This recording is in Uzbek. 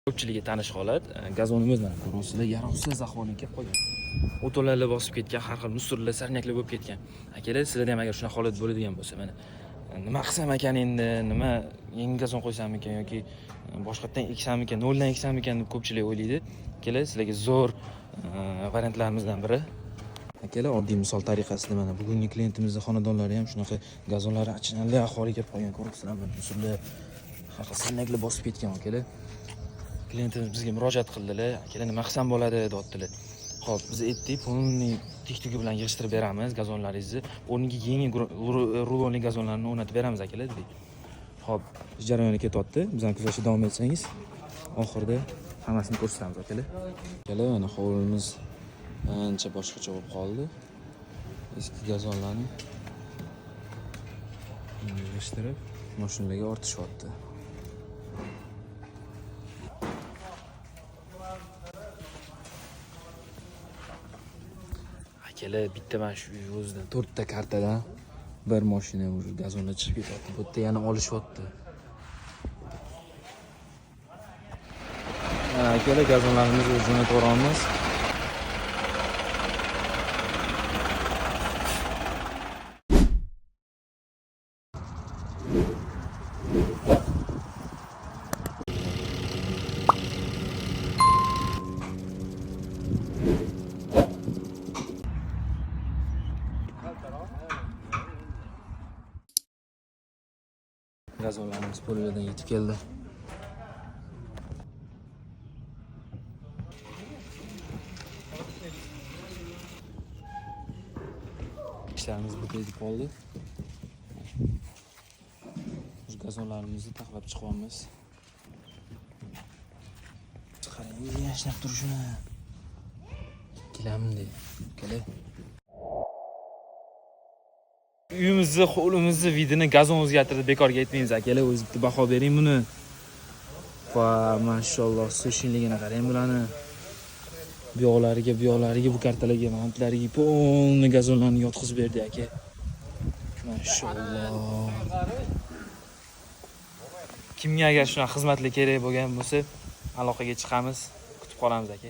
Ko'pchiligiga tanish holat. Gazonimiz mana ko'rasizlar, yaroqsiz ahvolga kelib qolgan. O'tolarlar bosib ketgan, har xil musorlar, sarnyaklar bo'lib ketgan. Akalar, sizlarda ham agar shunaqa holat bo'ladigan bo'lsa, mana nima qilsam ekan endi, nima yangi gazon qo'ysam ekan yoki boshqatdan eksam ekan, noldan eksam ekan deb ko'pchilik o'ylaydi. Akalar, sizlarga zo'r variantlarimizdan biri. Akalar, oddiy misol tariqasida mana bugungi klientimizning xonadonlari ham shunaqa gazonlari achinarli ahvolga kelib qolgan. Ko'ryapsizlar, mana musorlar, har xil sarnyaklar bosib ketgan akalar. Klientimiz bizga murojaat qildilar. Akalar, nima qilsam bo'ladi deyaptilar. Xo'p, biz aytdik, pulni tik-tugi bilan yig'ishtirib beramiz gazonlaringizni. O'rniga yangi rulonli gazonlarni o'rnatib beramiz akalar dedik. Xo'p, jarayoni ketyapti. Bizdan kuzatishda davom etsangiz, oxirida hammasini ko'rsatamiz akalar. Akalar, mana hovlimiz ancha boshqacha bo'lib qoldi. Eski gazonlarni yig'ishtirib, mashinalarga ortishyapti. Akalar, bitta mana shu o'zidan 4 ta kartadan bir mashina o'sha gazonga chiqib ketyapti. Bu yerda yana olishyapti. Akalar, gazonlarimizni jo'natib yuboramiz. Gazonlarimiz polilardan yetib keldi. İşlerimiz bitkazib qoldi. Shu gazonlarimizni taxlab chiqamiz. Qarang, yashnab turishini. Kelamdi. Kela. Uyimizni, hovlimizni vidini gazon o'zgartirib bekorga aytmaymiz akalar, o'zingiz baho bering buni. Va mashalloh, so'shinligini qarang bularni. Bu yoqlariga, bu kartalarga, mantlariga polni gazonlarni yotqizib berdi aka. Mashalloh. Kimga agar shuna xizmatlar kerak bo'lgan bo'lsa, aloqaga chiqamiz, kutib qolamiz aka.